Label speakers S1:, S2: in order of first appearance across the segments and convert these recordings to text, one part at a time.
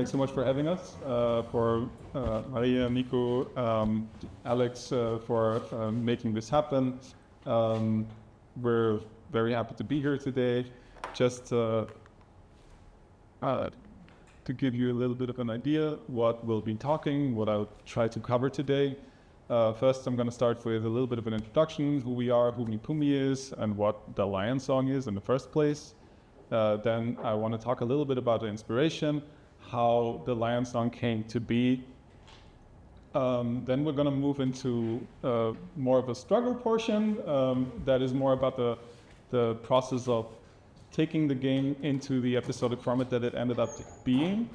S1: Thanks so much for having us, for Maria, Niku, Alex, for making this happen. We're very happy to be here today. Just to give you a little bit of an idea what we'll be talking, what I'll try to cover today. First, I'm going to start with a little bit of an introduction, who we are, who Mipumi is, and what the Lion Song is in the first place. Then I want to talk a little bit about the inspiration, how the Lion Song came to be. Then we're going to move into more of a struggle portion that is more about the process of taking the game into the episodic format that it ended up being.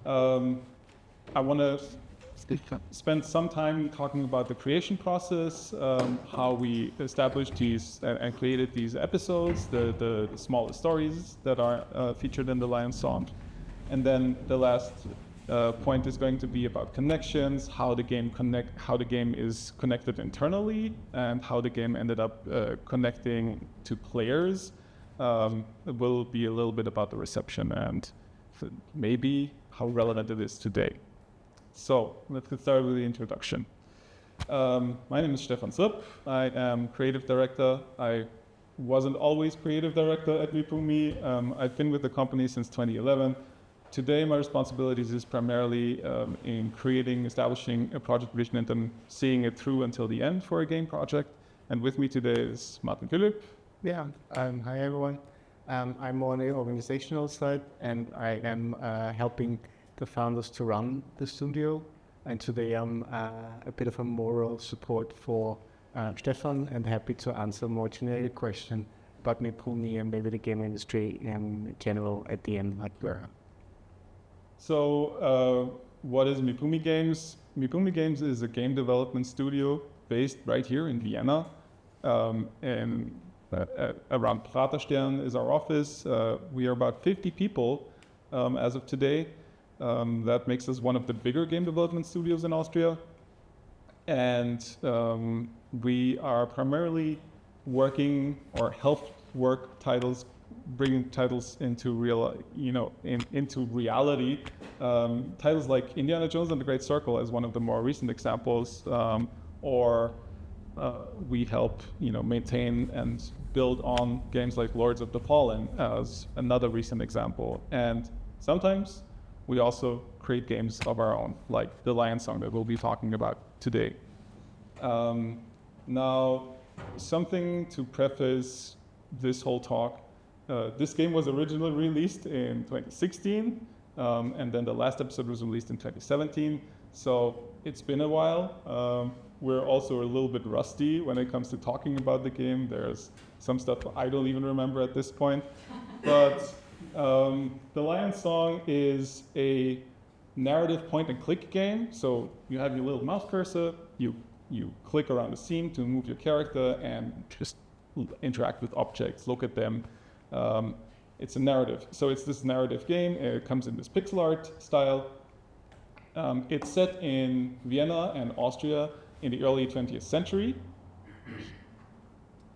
S1: I want to spend some time talking about the creation process, how we established these and created these episodes, the smaller stories that are featured in the Lion Song. And then the last point is going to be about connections, how the game is connected internally, and how the game ended up connecting to players. It will be a little bit about the reception and maybe how relevant it is today. So let's get started with the introduction. My name is Stefan. I am creative director. I wasn't always creative director at Mipumi. I've been with the company since 2011. Today, my responsibilities is primarily in creating, establishing a project vision, and then seeing it through until the end for a game project. And with me today is Filipp.
S2: Yeah, hi everyone. I'm more on the organizational side, and I am helping the founders to run the studio. And today I'm a bit of a moral support for Stefan, and happy to answer more generic question about Mipumi and maybe the game industry in general at the end.
S1: So what is Mipumi Games? Mipumi Games is a game development studio based right here in Vienna. And around Praterstern is our office. We are about 50 people as of today. That makes us one of the bigger game development studios in Austria. And we are primarily working or help work titles, bringing titles into into reality. Titles like Indiana Jones and the Great Circle as one of the more recent examples, or we help maintain and build on games like Lords of the Fallen as another recent example. And sometimes we also create games of our own, like the Lion Song that we'll be talking about today. Now, something to preface this whole talk. This game was originally released in 2016, and then the last episode was released in 2017. So it's been a while. We're also a little bit rusty when it comes to talking about the game. There's some stuff I don't even remember at this point. But the Lion Song is a narrative point-and-click game. So you have your little mouse cursor, you click around the scene to move your character and just interact with objects, look at them. It's a narrative. So it's this narrative game. It comes in this pixel art style. It's set in Vienna and Austria in the early 20th century.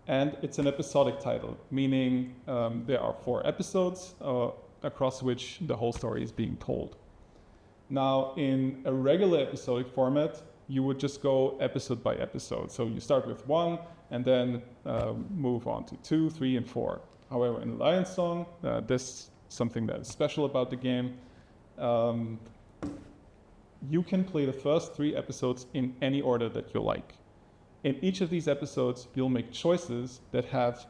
S1: And it's an episodic title, meaning there are 4 episodes across which the whole story is being told. Now, in a regular episodic format, you would just go episode by episode. So you start with 1 and then move on to 2, 3, and 4. However, in the Lion Song, there's something that is special about the game. You can play the first 3 episodes in any order that you like. In each of these episodes, you'll make choices that have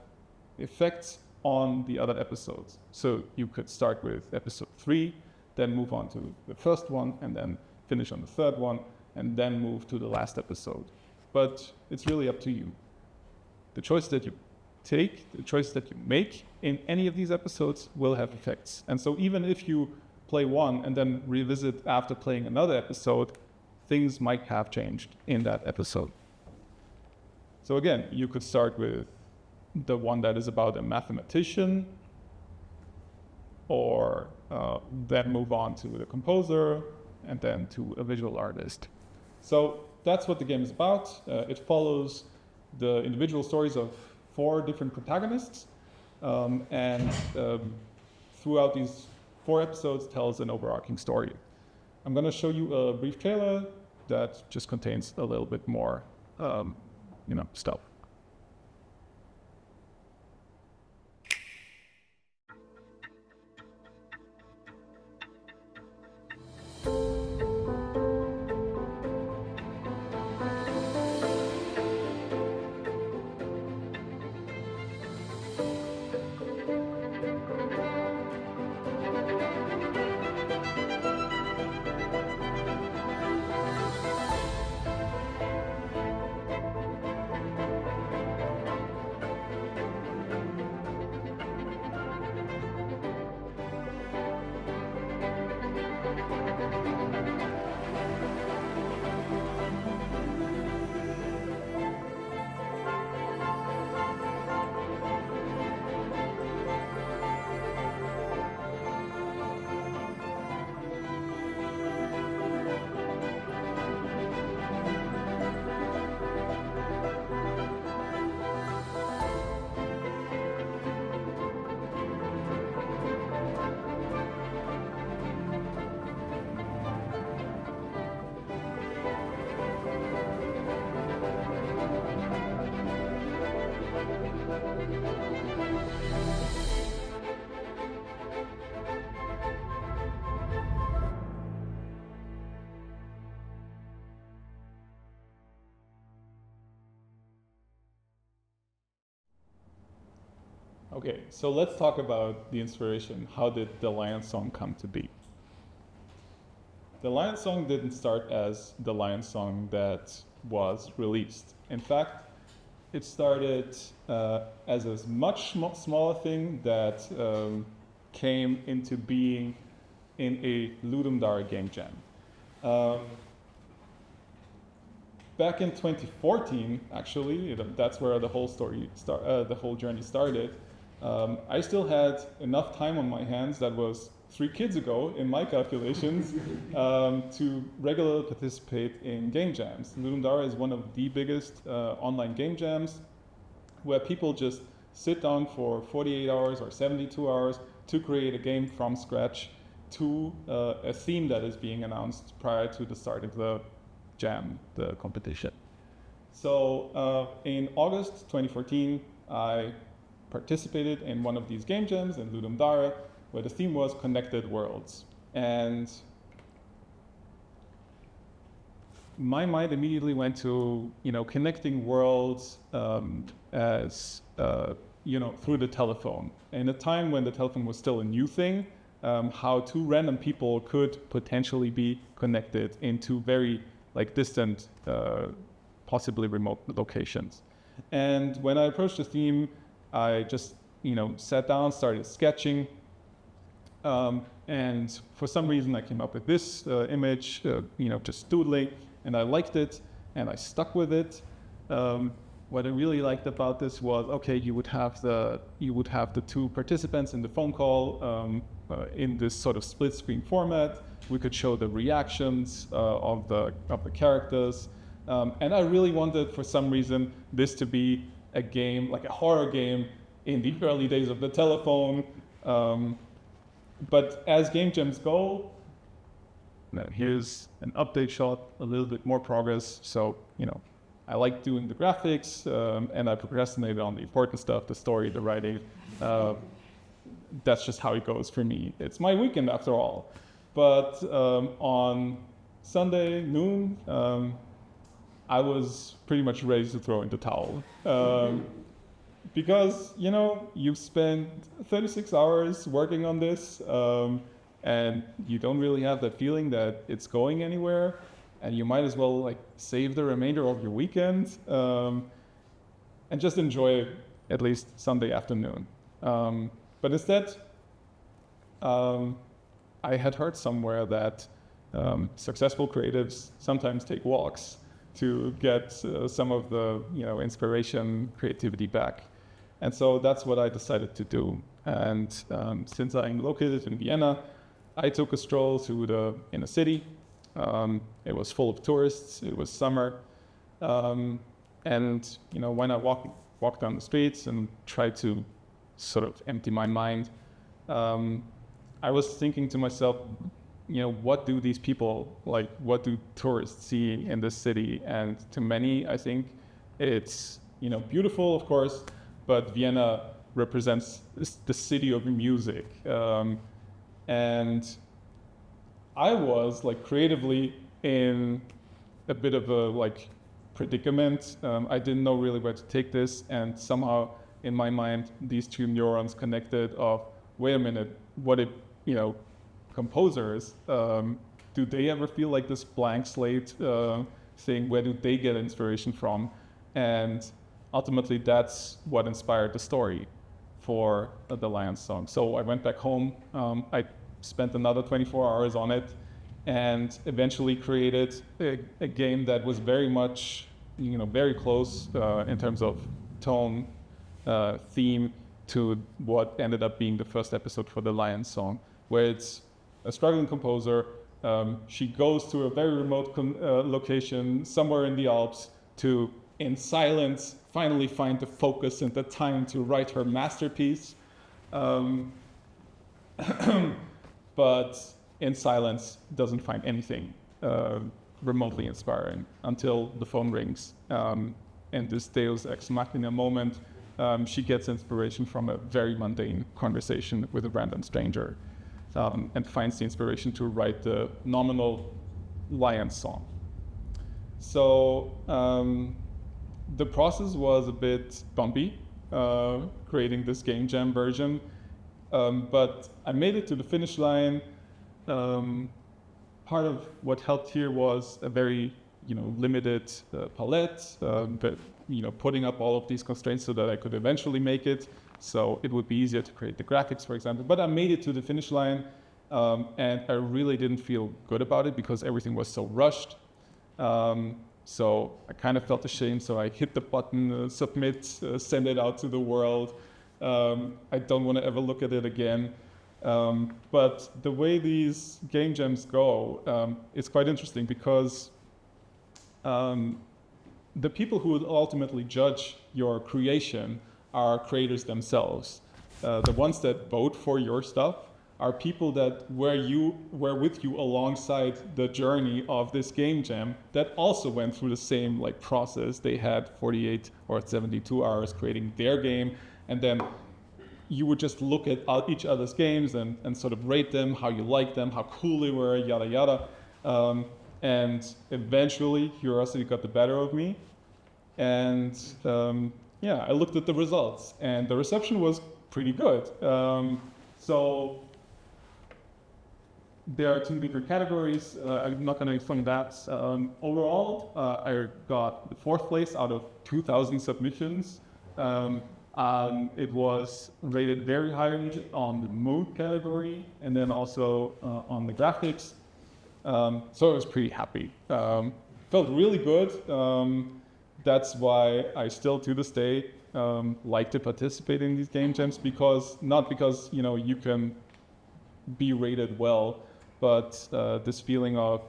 S1: effects on the other episodes. So you could start with episode 3, then move on to the first one, and then finish on the third one, and then move to the last episode. But it's really up to you. The choice that you take, the choice that you make in any of these episodes will have effects. And so even if you play one and then revisit after playing another episode, things might have changed in that episode. So again, you could start with the one that is about a mathematician, or then move on to the composer, and then to a visual artist. So that's what the game is about. It follows the individual stories of 4 different protagonists, and throughout these 4 episodes tells an overarching story. I'm going to show you a brief trailer that just contains a little bit more, stuff. Okay, so let's talk about the inspiration. How did the Lion Song come to be? The Lion Song didn't start as the Lion Song that was released. In fact, it started as a much smaller thing that came into being in a Ludum Dare game jam. Back in 2014, actually, that's where the whole the whole journey started. I still had enough time on my hands, that was 3 kids ago in my calculations, to regularly participate in game jams. Ludum Dare is one of the biggest online game jams where people just sit down for 48 hours or 72 hours to create a game from scratch to a theme that is being announced prior to the start of the jam, the competition. So in August 2014, I participated in one of these game jams in Ludum Dare, where the theme was Connected Worlds. And my mind immediately went to, connecting worlds as, through the telephone. In a time when the telephone was still a new thing, how 2 random people could potentially be connected into very distant, possibly remote locations. And when I approached the theme, I just, sat down, started sketching, and for some reason I came up with this image, just doodling, and I liked it, and I stuck with it. What I really liked about this was, okay, you would have the 2 participants in the phone call in this sort of split screen format. We could show the reactions of the characters, and I really wanted, for some reason, this to be a game, like a horror game in the early days of the telephone. But as game jams go, now here's an update shot, a little bit more progress. So, I like doing the graphics, and I procrastinated on the important stuff, the story, the writing. That's just how it goes for me. It's my weekend after all. But on Sunday noon, I was pretty much ready to throw in the towel. Because, you've spent 36 hours working on this, and you don't really have that feeling that it's going anywhere, and you might as well save the remainder of your weekend and just enjoy at least Sunday afternoon. But instead, I had heard somewhere that successful creatives sometimes take walks to get some of the inspiration, creativity back. And so that's what I decided to do. And since I'm located in Vienna, I took a stroll through the inner city. It was full of tourists. It was summer. And when I walked down the streets and tried to sort of empty my mind, I was thinking to myself, what do these people, like, what do tourists see in this city? And to many, I think it's, beautiful, of course, but Vienna represents the city of music. And I was, like, creatively in a bit of a, like, predicament. I didn't know really where to take this, and somehow in my mind, these two neurons connected of, wait a minute, what if, composers, do they ever feel like this blank slate thing? Where do they get inspiration from? And ultimately, that's what inspired the story for the Lion Song. So I went back home. I spent another 24 hours on it, and eventually created a game that was very much, very close in terms of tone, theme, to what ended up being the first episode for the Lion Song, where it's a struggling composer. She goes to a very remote location somewhere in the Alps to, in silence, finally find the focus and the time to write her masterpiece. But in silence doesn't find anything remotely inspiring until the phone rings. And this Deus Ex Machina moment, she gets inspiration from a very mundane conversation with a random stranger, and finds the inspiration to write the nominal Lion Song. So the process was a bit bumpy, creating this game jam version, but I made it to the finish line. Part of what helped here was a very limited palette, but putting up all of these constraints so that I could eventually make it, so it would be easier to create the graphics, for example. But I made it to the finish line, and I really didn't feel good about it because everything was so rushed. So I kind of felt ashamed, so I hit the button, submit, send it out to the world. I don't want to ever look at it again. But the way these game jams go, it's quite interesting because the people who will ultimately judge your creation are creators themselves. The ones that vote for your stuff are people that were with you alongside the journey of this game jam, that also went through the same process. They had 48 or 72 hours creating their game, and then you would just look at each other's games and sort of rate them, how you like them, how cool they were, yada yada. And eventually, curiosity got the better of me. And I looked at the results, and the reception was pretty good. So there are two bigger categories. I'm not going to explain that. Overall, I got the 4th place out of 2,000 submissions. It was rated very highly on the mood category, and then also on the graphics. So I was pretty happy. Felt really good. That's why I still, to this day, like to participate in these game jams, not because you can be rated well, but this feeling of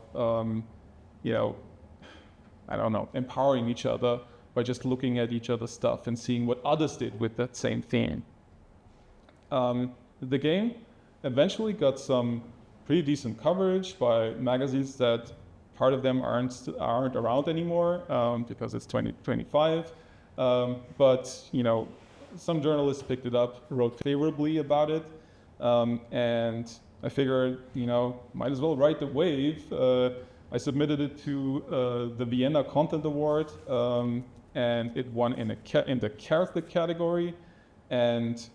S1: empowering each other by just looking at each other's stuff and seeing what others did with that same theme. The game eventually got some pretty decent coverage by magazines that part of them aren't around anymore because it's 2025. But some journalists picked it up, wrote favorably about it, and I figured might as well ride the wave. I submitted it to the Vienna Content Award, and it won in the character category. And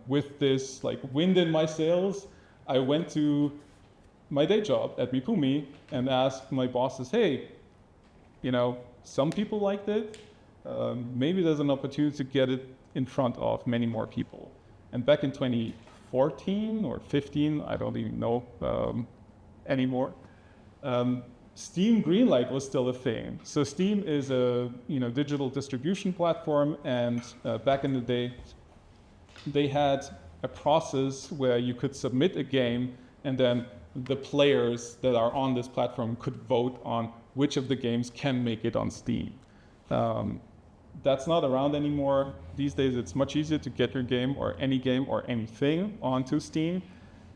S1: with this wind in my sails, I went to my day job at Mipumi and asked my bosses, hey, some people liked it. Maybe there's an opportunity to get it in front of many more people. And back in 2014 or 15, I don't even know anymore, Steam Greenlight was still a thing. So Steam is a digital distribution platform, and back in the day, they had a process where you could submit a game, and then the players that are on this platform could vote on which of the games can make it on Steam. That's not around anymore. These days, it's much easier to get your game or any anything onto Steam.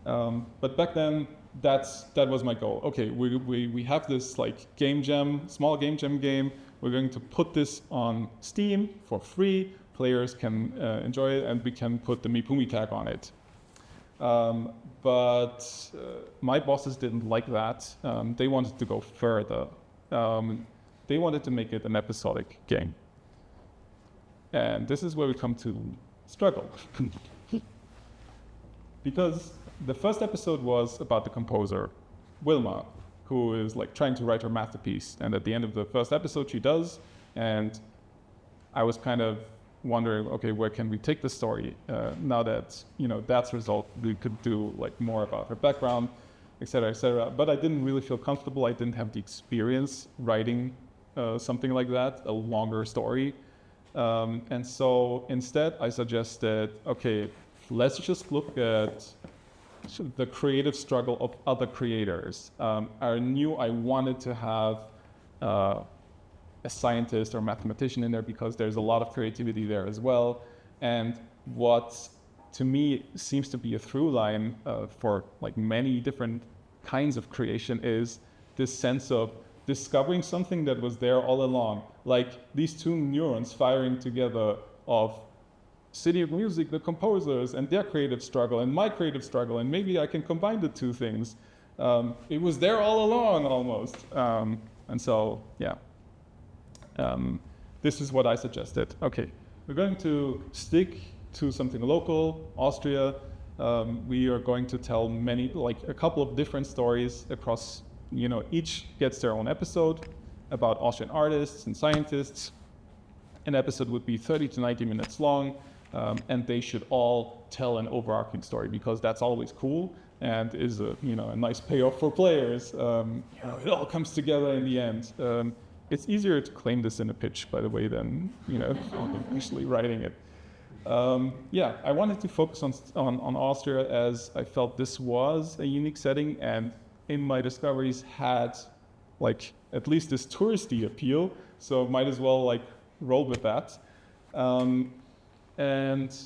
S1: But back then, that was my goal. Okay, we have this like small game jam game. We're going to put this on Steam for free. Players can enjoy it, and we can put the Mipumi tag on it. But my bosses didn't like that. They wanted to go further. They wanted to make it an episodic game. And this is where we come to struggle. Because the first episode was about the composer, Wilma, who is like trying to write her masterpiece. And at the end of the first episode, she does. And I was kind of wondering, okay, where can we take the story? Now that, that's resolved, we could do like more about her background, et cetera, et cetera. But I didn't really feel comfortable. I didn't have the experience writing something like that, a longer story. And so instead I suggested, okay, let's just look at the creative struggle of other creators. I knew I wanted to have a scientist or mathematician in there because there's a lot of creativity there as well. And what to me seems to be a through line for like many different kinds of creation is this sense of discovering something that was there all along. Like these two neurons firing together of City of Music, the composers, and their creative struggle, and my creative struggle, and maybe I can combine the two things. It was there all along, almost. And so, yeah. This is what I suggested. Okay, we're going to stick to something local, Austria. We are going to tell a couple of different stories across, each gets their own episode about Austrian artists and scientists. An episode would be 30 to 90 minutes long. And they should all tell an overarching story because that's always cool and is a nice payoff for players. It all comes together in the end. It's easier to claim this in a pitch, by the way, than actually writing it. I wanted to focus on Austria as I felt this was a unique setting, and in my discoveries had at least this touristy appeal. So might as well roll with that. And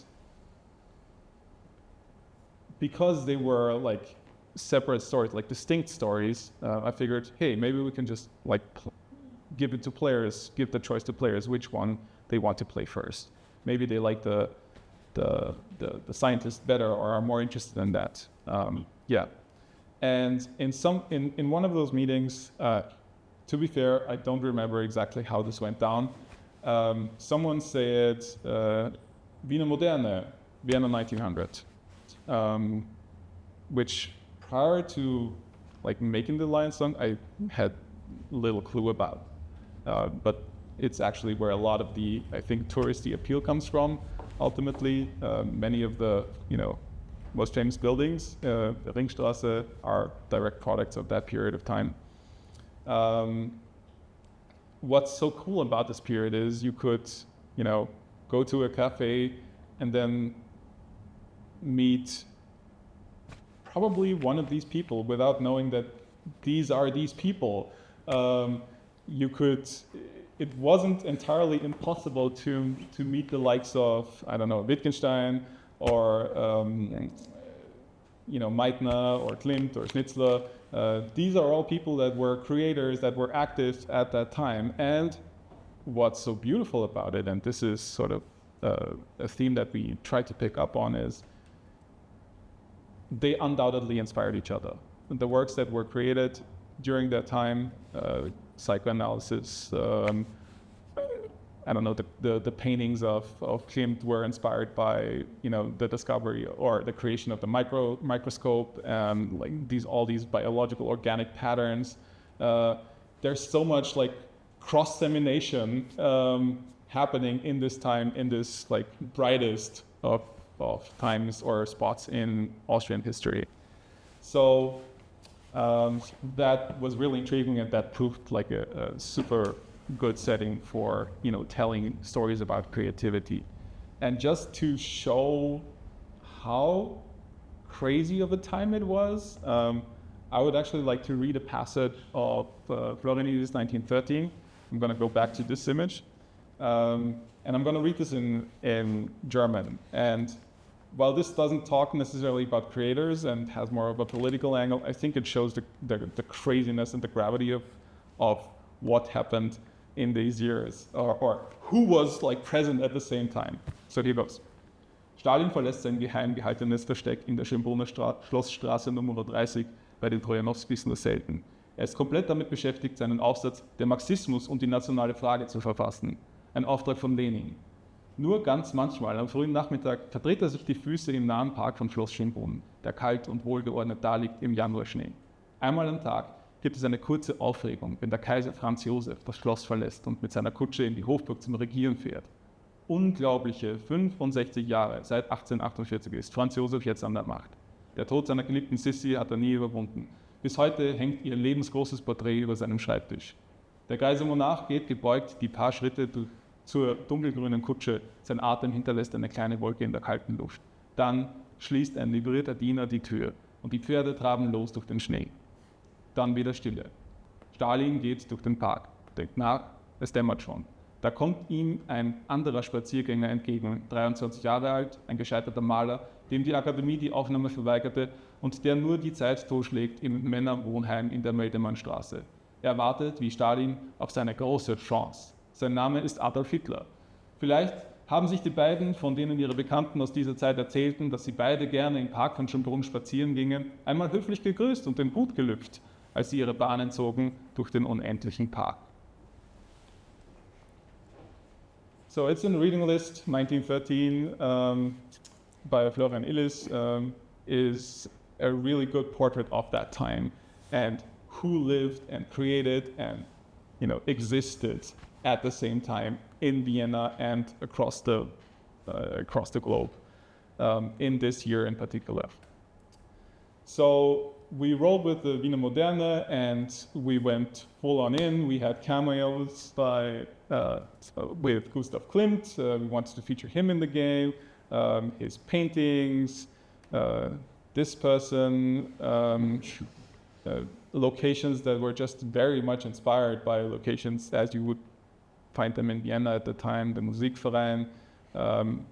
S1: because they were separate stories, distinct stories, I figured, hey, maybe we can just give the choice to players which one they want to play first. Maybe they like the scientist better or are more interested in that. And in one of those meetings, to be fair, I don't remember exactly how this went down. Someone said, Wiener Moderne, Vienna 1900, which prior to making the Lion Song, I had little clue about. But it's actually where a lot of the, I think, touristy appeal comes from. Ultimately, many of the, most famous buildings, the Ringstraße, are direct products of that period of time. What's so cool about this period is you could, go to a cafe and then meet probably one of these people without knowing that these are these people. It wasn't entirely impossible to meet the likes of, I don't know, Wittgenstein or, Meitner or Klimt or Schnitzler. These are all people that were creators, that were active at that time. And what's so beautiful about it, and this is sort of a theme that we try to pick up on, is they undoubtedly inspired each other. The works that were created during that time, psychoanalysis, I don't know, the paintings of Klimt were inspired by, the discovery or the creation of the microscope, all these biological organic patterns. There's so much cross-semination happening in this time, in this brightest of times or spots in Austrian history. So that was really intriguing, and that proved a super good setting for telling stories about creativity. And just to show how crazy of a time it was, I would actually like to read a passage of Florian 1913. I'm going to go back to this image, and I'm going to read this in German. And while this doesn't talk necessarily about creators and has more of a political angle, I think it shows the craziness and the gravity of what happened in these years, or who was like present at the same time. So here goes. Stalin verlässt sein geheim gehaltenes Versteck in der Schönbrunner Schlossstraße Nummer 30 bei den Trojanowskis nur selten. Er ist komplett damit beschäftigt, seinen Aufsatz Der Marxismus und die nationale Frage zu verfassen. Ein Auftrag von Lenin. Nur ganz manchmal, am frühen Nachmittag, verdreht er sich die Füße im nahen Park von Schloss Schönbrunn, der kalt und wohlgeordnet daliegt im Januarschnee. Einmal am Tag gibt es eine kurze Aufregung, wenn der Kaiser Franz Josef das Schloss verlässt und mit seiner Kutsche in die Hofburg zum Regieren fährt. Unglaubliche 65 Jahre, seit 1848 ist Franz Josef jetzt an der Macht. Der Tod seiner geliebten Sissi hat er nie überwunden. Bis heute hängt ihr lebensgroßes Porträt über seinem Schreibtisch. Der greise Monarch geht gebeugt die paar Schritte zur dunkelgrünen Kutsche. Sein Atem hinterlässt eine kleine Wolke in der kalten Luft. Dann schließt ein livrierter Diener die Tür und die Pferde traben los durch den Schnee. Dann wieder Stille. Stalin geht durch den Park, denkt nach, es dämmert schon. Da kommt ihm ein anderer Spaziergänger entgegen, 23 Jahre alt, ein gescheiterter Maler, dem die Akademie die Aufnahme verweigerte und der nur die Zeit totschlägt im Männerwohnheim in der Meldemannstraße. Er wartet, wie Stalin, auf seine große Chance. Sein Name ist Adolf Hitler. Vielleicht haben sich die beiden, von denen ihre Bekannten aus dieser Zeit erzählten, dass sie beide gerne im Park von Schönbrunn spazieren gingen, einmal höflich gegrüßt und den Hut gelüpft, als sie ihre Bahnen zogen durch den unendlichen Park. So it's in the reading list, 1913, by Florian Illies, is a really good portrait of that time and who lived and created and existed at the same time in Vienna and across the globe in this year in particular. So we rolled with the Wiener Moderne and we went full on in. We had cameos with Gustav Klimt. We wanted to feature him in the game, his paintings, this person, locations that were just very much inspired by locations as you would find them in Vienna at the time, the Musikverein.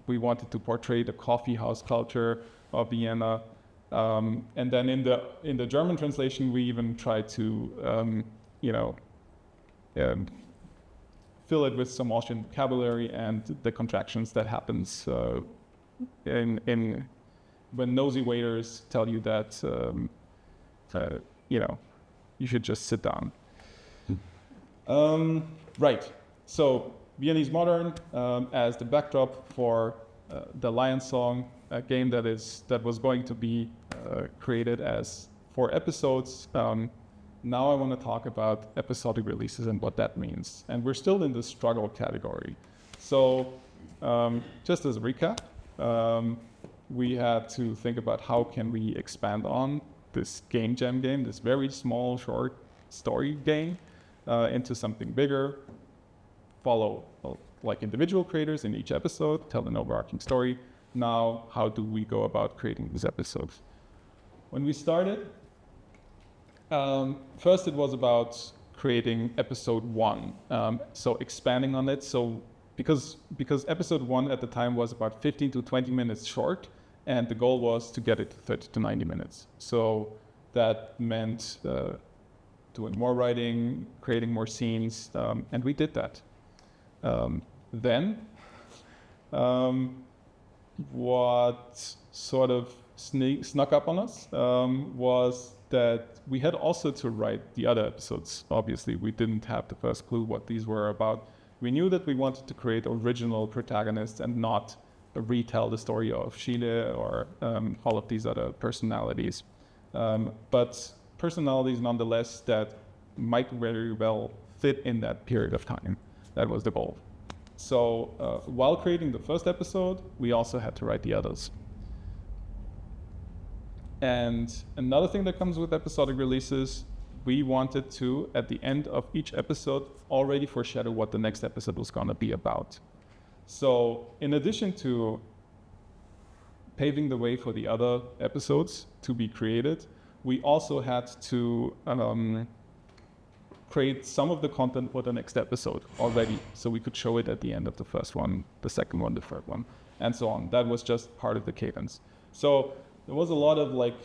S1: We wanted to portray the coffee house culture of Vienna. And then in the German translation, we even tried to, fill it with some Austrian vocabulary and the contractions that happens in when nosy waiters tell you that, you should just sit down. Right. So Viennese Modern as the backdrop for the Lion Song, a game that was going to be created as 4 episodes. Now I want to talk about episodic releases and what that means. And we're still in the struggle category. So just as a recap, we had to think about how can we expand on this game jam game, this very small, short story game, into something bigger, follow like individual creators in each episode, tell an overarching story. Now, how do we go about creating these episodes? When we started, first it was about creating episode 1, so expanding on it. So because episode 1 at the time was about 15 to 20 minutes short, and the goal was to get it to 30 to 90 minutes. So that meant doing more writing, creating more scenes, and we did that. Then, what sort of snuck up on us was that we had also to write the other episodes. Obviously, we didn't have the first clue what these were about. We knew that we wanted to create original protagonists and not retell the story of Chile or all of these other personalities. But personalities nonetheless that might very well fit in that period of time. That was the goal. So while creating the first episode, we also had to write the others. And another thing that comes with episodic releases, we wanted to, at the end of each episode, already foreshadow what the next episode was going to be about. So in addition to paving the way for the other episodes to be created, we also had to create some of the content for the next episode already, so we could show it at the end of the first one, the second one, the third one, and so on. That was just part of the cadence. So there was a lot of like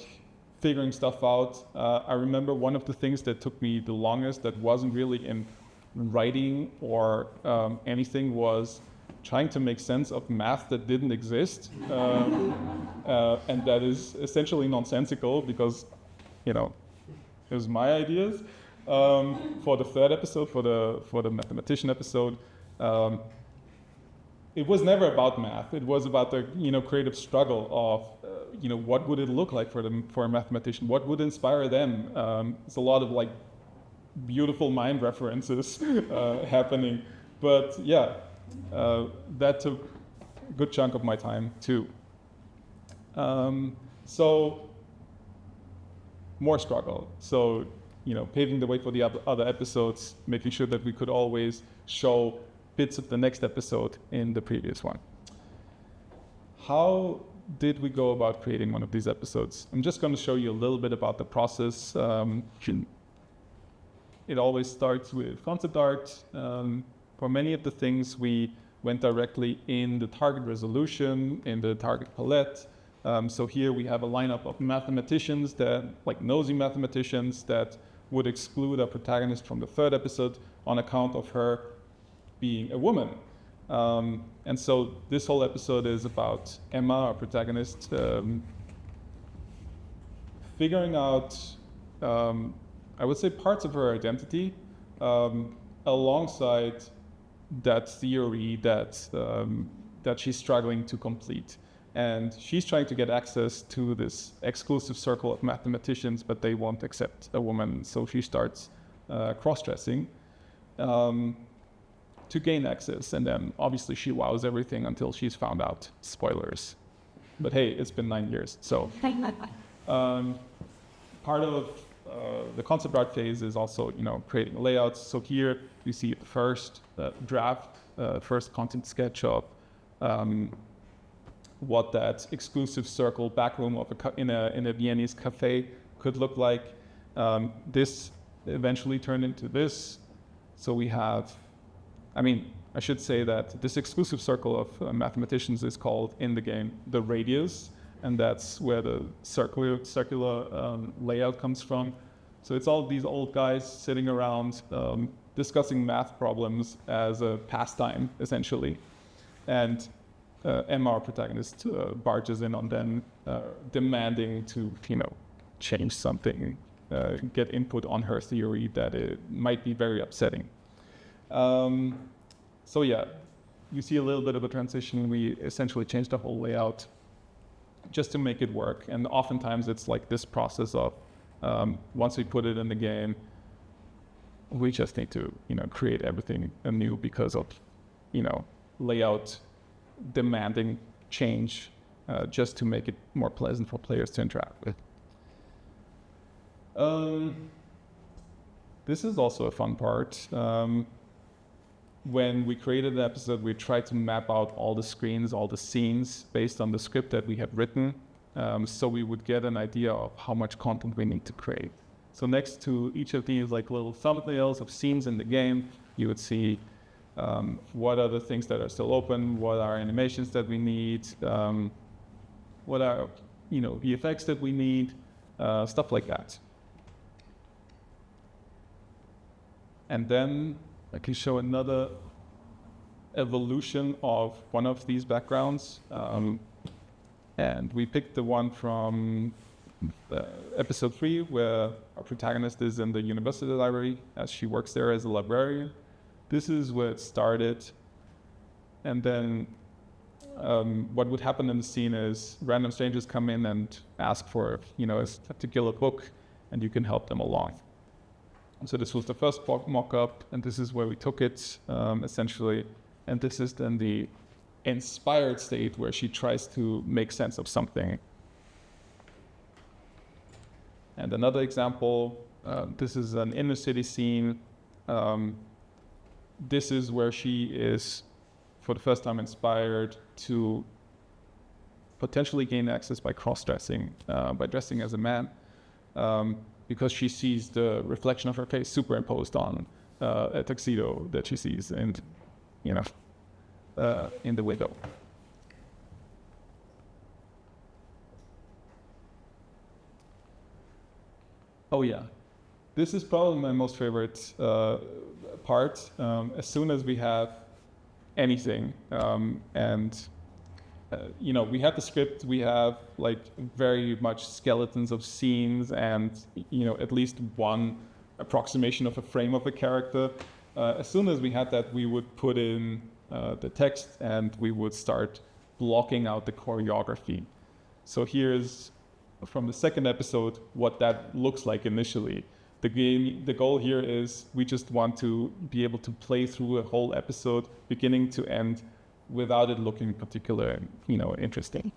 S1: figuring stuff out. I remember one of the things that took me the longest that wasn't really in writing or anything was trying to make sense of math that didn't exist, and that is essentially nonsensical because, you know, it was my ideas. For the third episode, for the mathematician episode, it was never about math. It was about the creative struggle of what would it look like for a mathematician? What would inspire them? It's a lot of like beautiful mind references happening, but yeah, that took a good chunk of my time too. So more struggle. So paving the way for the other episodes, making sure that we could always show bits of the next episode in the previous one. How did we go about creating one of these episodes? I'm just going to show you a little bit about the process. It always starts with concept art. For many of the things, we went directly in the target resolution, in the target palette. So here we have a lineup of mathematicians, that like nosy mathematicians, that would exclude our protagonist from the third episode on account of her being a woman. And so this whole episode is about Emma, our protagonist, figuring out, I would say, parts of her identity alongside that theory that she's struggling to complete. And she's trying to get access to this exclusive circle of mathematicians, but they won't accept a woman. So she starts cross-dressing to gain access. And then obviously she wows everything until she's found out. Spoilers. But hey, it's been 9 years. So part of the concept art phase is also, creating layouts. So here you see the first draft, first content sketch of what that exclusive circle backroom of in a Viennese cafe could look like. This eventually turned into this. So we have, I should say that this exclusive circle of mathematicians is called in the game the radius, and that's where the circular layout comes from. So it's all these old guys sitting around discussing math problems as a pastime, essentially. And Emma, our protagonist, barges in on them, demanding to, change something, get input on her theory that it might be very upsetting. So yeah, you see a little bit of a transition. We essentially changed the whole layout just to make it work. And oftentimes it's like this process of, once we put it in the game, we just need to, create everything anew because of, layout demanding change, just to make it more pleasant for players to interact with. This is also a fun part. When we created the episode, we tried to map out all the screens, all the scenes based on the script that we had written, so we would get an idea of how much content we need to create. So next to each of these like little thumbnails of scenes in the game, you would see what are the things that are still open, what are animations that we need, what are VFX that we need, stuff like that. And then I can show another evolution of one of these backgrounds. And we picked the one from episode 3, where our protagonist is in the University Library as she works there as a librarian. This is where it started. And then what would happen in the scene is random strangers come in and ask for, a particular book, and you can help them along. So this was the first mock-up, and this is where we took it, essentially. And this is then the inspired state where she tries to make sense of something. And another example, this is an inner city scene. This is where she is, for the first time, inspired to potentially gain access by cross-dressing, by dressing as a man. because she sees the reflection of her face superimposed on a tuxedo that she sees in the window. Oh yeah, this is probably my most favorite part. As soon as we have anything, we have the script, we have like very much skeletons of scenes and, at least one approximation of a frame of a character. As soon as we had that, we would put in the text and we would start blocking out the choreography. So here's from the second episode what that looks like initially. The goal here is we just want to be able to play through a whole episode beginning to end without it looking particularly, interesting.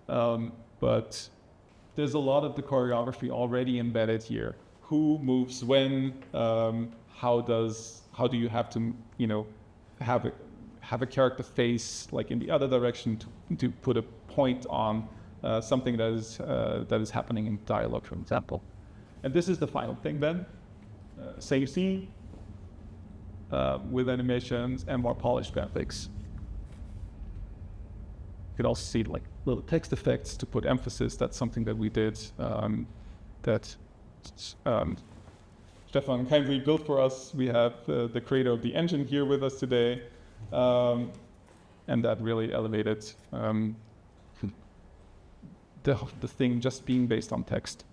S1: But there's a lot of the choreography already embedded here. Who moves when? How do you have to, have a character face like in the other direction to put a point on something that is happening in dialogue, for example. And this is the final thing then. Same scene with animations and more polished graphics. You could also see like little text effects to put emphasis. That's something that we did that Stefan kindly built for us. We have the creator of the engine here with us today, and that really elevated the thing just being based on text.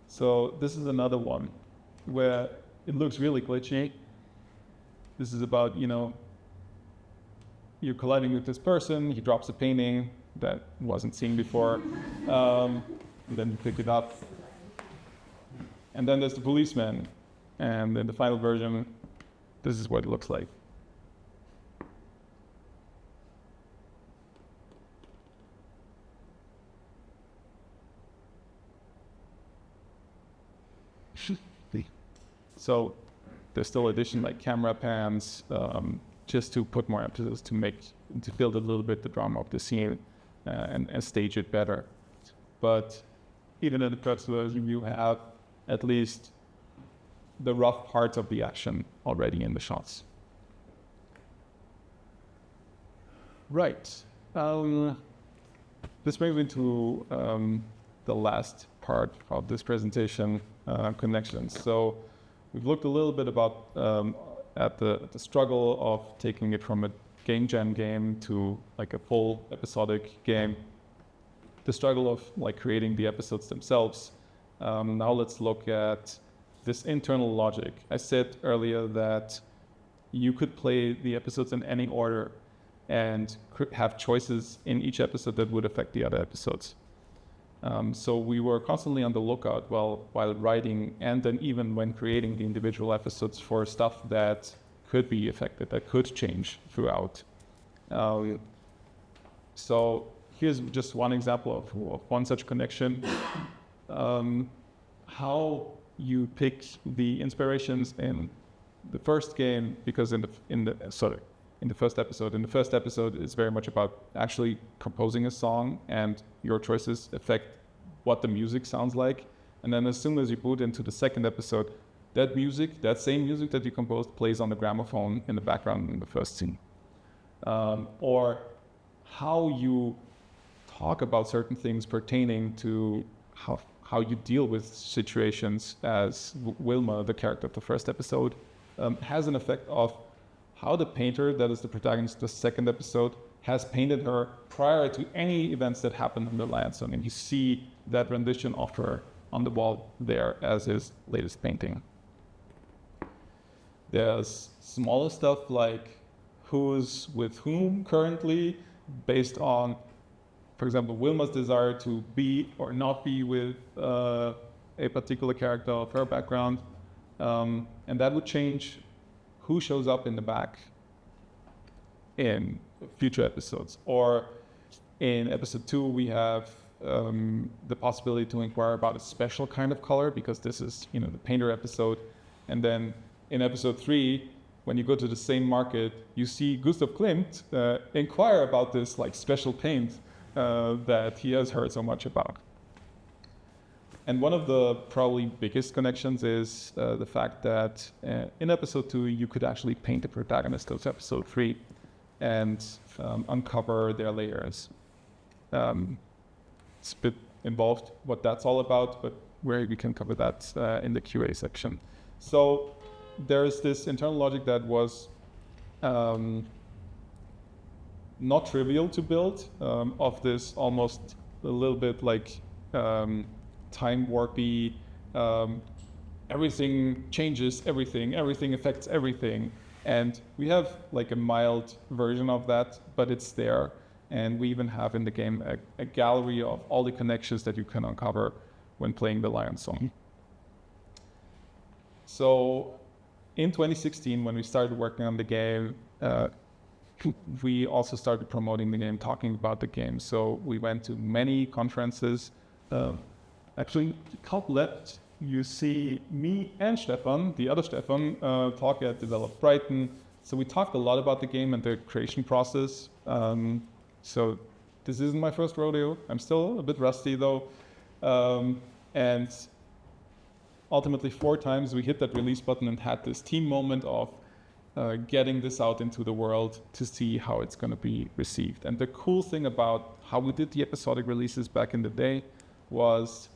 S1: So this is another one where it looks really glitchy. This is about, you're colliding with this person, he drops a painting that wasn't seen before, and then you pick it up. And then there's the policeman, and in the final version, this is what it looks like. So there's still addition like camera pans, just to put more emphasis to build a little bit the drama of the scene and stage it better. But even in the first version, you have at least the rough parts of the action already in the shots. Right. This brings me to the last part of this presentation, connections. So we've looked a little bit about at the struggle of taking it from a game jam game to like a full episodic game, the struggle of like creating the episodes themselves. Now let's look at this internal logic. I said earlier that you could play the episodes in any order and have choices in each episode that would affect the other episodes. So we were constantly on the lookout while writing and then even when creating the individual episodes for stuff that could be affected, that could change throughout. So here's just one example of one such connection. How you pick the inspirations in the first game, because in the first episode is very much about actually composing a song, and your choices affect what the music sounds like. And then as soon as you boot into the second episode, that same music that you composed plays on the gramophone in the background in the first scene. Or how you talk about certain things pertaining to how you deal with situations as Wilma, the character of the first episode, has an effect of how the painter that is the protagonist of the second episode has painted her prior to any events that happened in the Landstone. And you see that rendition of her on the wall there as his latest painting. There's smaller stuff like who's with whom currently, based on, for example, Wilma's desire to be or not be with a particular character of her background. And that would change who shows up in the back in future episodes. Or in episode 2, we have the possibility to inquire about a special kind of color, because this is, the painter episode. And then in episode 3, when you go to the same market, you see Gustav Klimt inquire about this like special paint that he has heard so much about. And one of the probably biggest connections is the fact that in episode 2, you could actually paint the protagonist of episode 3 and uncover their layers. It's a bit involved what that's all about, but we can cover that in the QA section. So there's this internal logic that was not trivial to build, of this almost a little bit like time warpy, everything changes everything affects everything. And we have like a mild version of that, but it's there. And we even have in the game a gallery of all the connections that you can uncover when playing the Lion Song. So in 2016, when we started working on the game, we also started promoting the game, talking about the game. So we went to many conferences. Actually, top left, you see me and Stefan, the other Stefan, talk at Develop Brighton. So we talked a lot about the game and the creation process. So this isn't my first rodeo. I'm still a bit rusty though. And ultimately 4 times we hit that release button and had this team moment of getting this out into the world to see how it's going to be received. And the cool thing about how we did the episodic releases back in the day was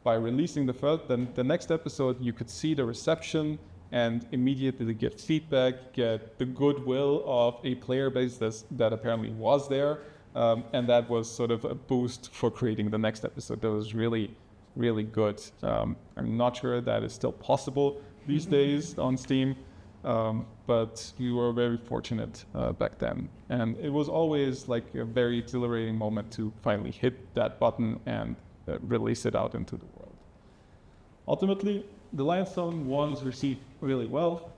S1: by releasing the next episode, you could see the reception and immediately get feedback, get the goodwill of a player base that apparently was there. And that was sort of a boost for creating the next episode. That was really, really good. I'm not sure that is still possible these days on Steam, but we were very fortunate back then. And it was always like a very exhilarating moment to finally hit that button and release it out into the world. Ultimately, the Lion Song was received really well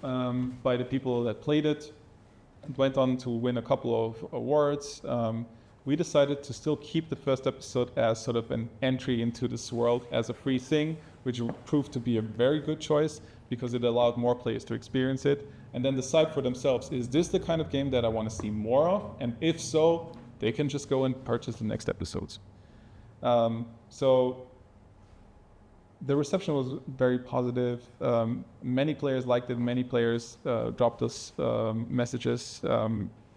S1: by the people that played it. It went on to win a couple of awards. We decided to still keep the first episode as sort of an entry into this world as a free thing, which proved to be a very good choice because it allowed more players to experience it and then decide for themselves, is this the kind of game that I want to see more of? And if so, they can just go and purchase the next episodes. So the reception was very positive. Many players liked it. Many players dropped us messages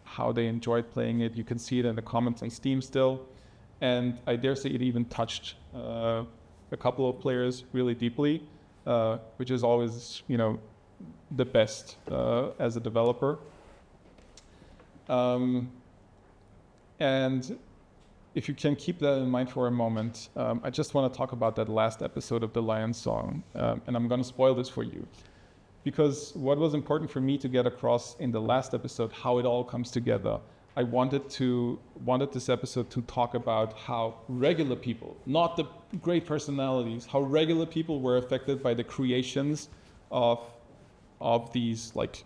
S1: how they enjoyed playing it. You can see it in the comments on Steam still. And I dare say it even touched a couple of players really deeply, which is always, the best as a developer. And if you can keep that in mind for a moment, I just want to talk about that last episode of The Lion Song. And I'm going to spoil this for you. Because what was important for me to get across in the last episode, how it all comes together, I wanted this episode to talk about how regular people, not the great personalities, how regular people were affected by the creations of these, like,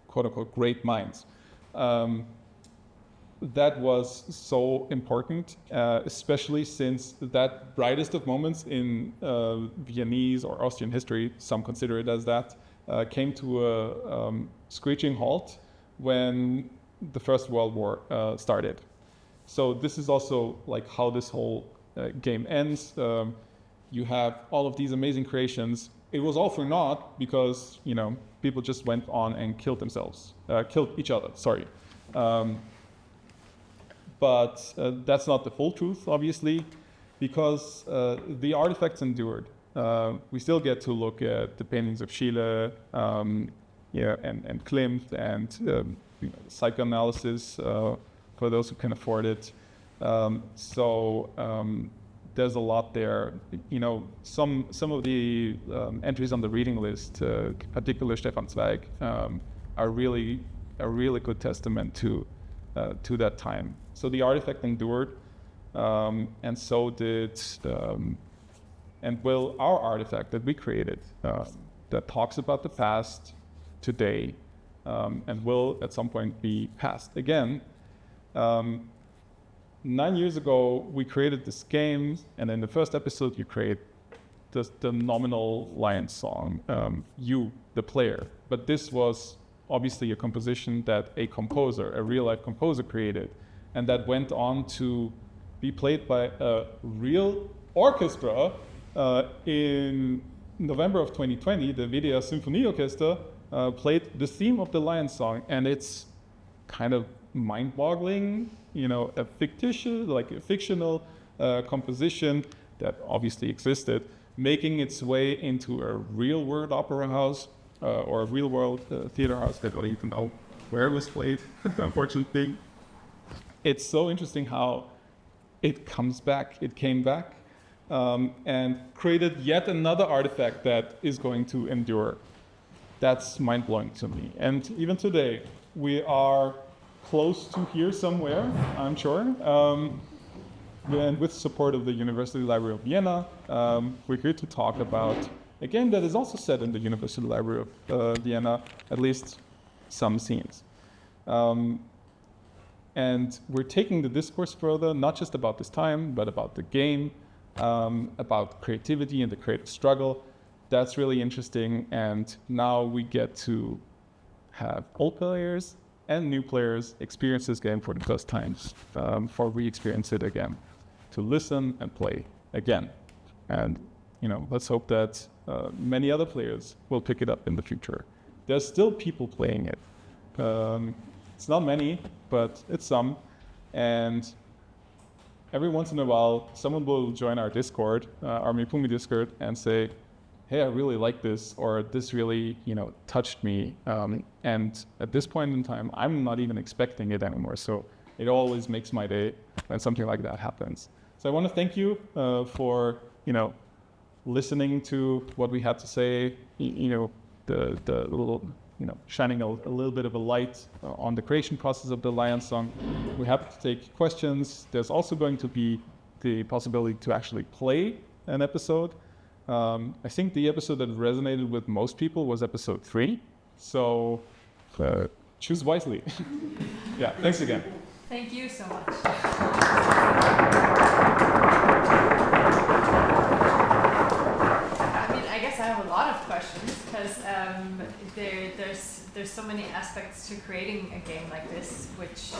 S1: quote unquote, great minds. That was so important, especially since that brightest of moments in Viennese or Austrian history, some consider it as that, came to a screeching halt when the First World War started. So this is also like how this whole game ends. You have all of these amazing creations. It was all for naught because, people just went on and killed each other, sorry. But that's not the full truth, obviously, because the artifacts endured. We still get to look at the paintings of Schiele, and Klimt, and psychoanalysis for those who can afford it. There's a lot there. Some of the entries on the reading list, particularly Stefan Zweig, are really a really good testament to that time. So the artifact endured, and so did our artifact that we created, that talks about the past today, and will at some point be past again. 9 years ago, we created this game, and in the first episode, you create the nominal Lion Song, you, the player. But this was obviously a composition that a real-life composer created, and that went on to be played by a real orchestra. In November of 2020, the WDR Symphonieorchester played the theme of the Lion Song, and it's kind of mind-boggling, a fictional composition that obviously existed, making its way into a real-world opera house or a real-world theater house. I don't even know where it was played, unfortunately. It's so interesting how it came back, and created yet another artifact that is going to endure. That's mind-blowing to me. And even today, we are close to here somewhere, I'm sure. And with support of the University Library of Vienna, we're here to talk about a game that is also set in the University Library of Vienna, at least some scenes. And we're taking the discourse further, not just about this time, but about the game, about creativity and the creative struggle. That's really interesting. And now we get to have old players and new players experience this game for the first time, for re-experience it again, to listen and play again. And let's hope that many other players will pick it up in the future. There's still people playing it. It's not many, but it's some. And every once in a while, someone will join our Discord, our Mipumi Discord, and say, hey, I really like this, or this really, touched me. And at this point in time, I'm not even expecting it anymore. So it always makes my day when something like that happens. So I want to thank you for, listening to what we had to say, the little, shining a little bit of a light on the creation process of the Lion Song. We're happy to take questions. There's also going to be the possibility to actually play an episode. I think the episode that resonated with most people was episode 3. So choose wisely. Yeah, thanks again.
S3: Thank you so much. I guess I have a lot of questions because there's so many aspects to creating a game like this, which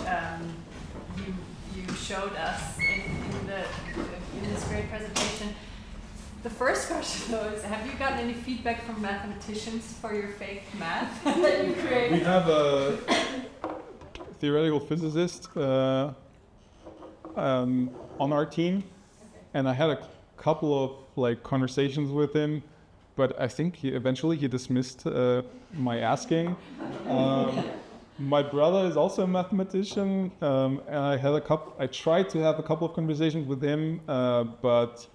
S3: you showed us in this great presentation. The first question, though, is have you gotten any feedback from mathematicians for your fake math that you created?
S1: We have a theoretical physicist on our team, and I had a couple of conversations with him, but I think he eventually dismissed my asking. My brother is also a mathematician, and I tried to have a couple of conversations with him, but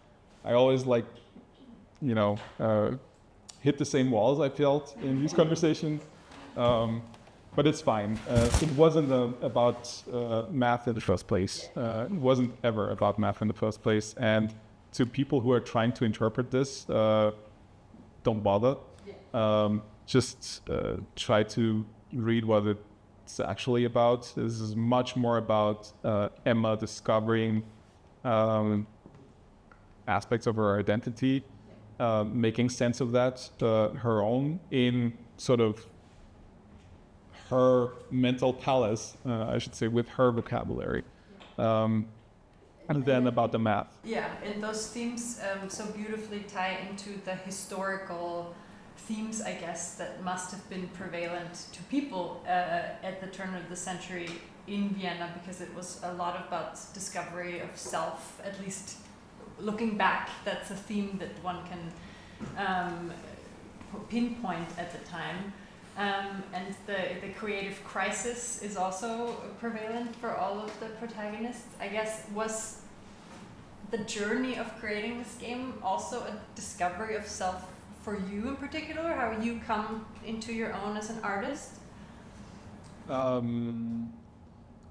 S1: I always hit the same walls I felt in these conversations. But it's fine. It wasn't about math in the first place. It wasn't ever about math in the first place. And to people who are trying to interpret this, don't bother. Just try to read what it's actually about. This is much more about Emma discovering aspects of her identity, making sense of that, her own, in sort of her mental palace, I should say, with her vocabulary. And then about the math.
S3: Yeah, and those themes so beautifully tie into the historical themes, I guess, that must have been prevalent to people at the turn of the century in Vienna, because it was a lot about discovery of self, at least looking back. That's a theme that one can pinpoint at the time. And the creative crisis is also prevalent for all of the protagonists. I guess, was the journey of creating this game also a discovery of self for you in particular? How you come into your own as an artist?
S1: A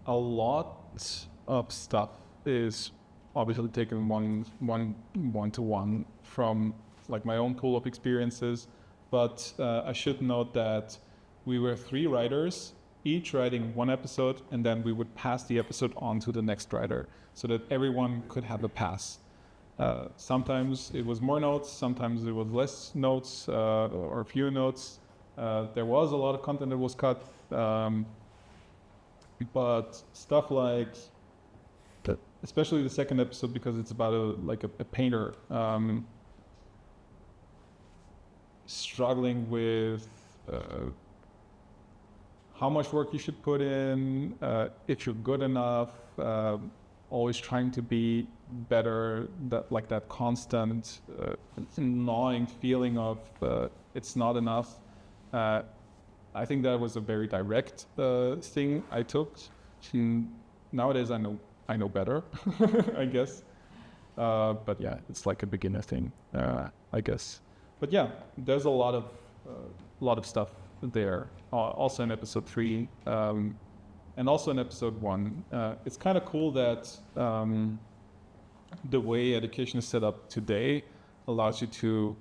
S1: lot of stuff is obviously taken one to one from my own pool of experiences. But I should note that we were 3 writers, each writing 1 episode, and then we would pass the episode on to the next writer so that everyone could have a pass. Sometimes it was more notes, sometimes it was less notes or fewer notes. There was a lot of content that was cut, but stuff like especially the second episode, because it's about a painter struggling with how much work you should put in, if you're good enough, always trying to be better, that constant gnawing feeling of it's not enough. I think that was a very direct thing I took. Nowadays I know better, I guess. But yeah, it's like a beginner thing, I guess. But yeah, there's a lot of stuff there. Also in episode 3, and also in episode 1. It's kind of cool that the way education is set up today allows you to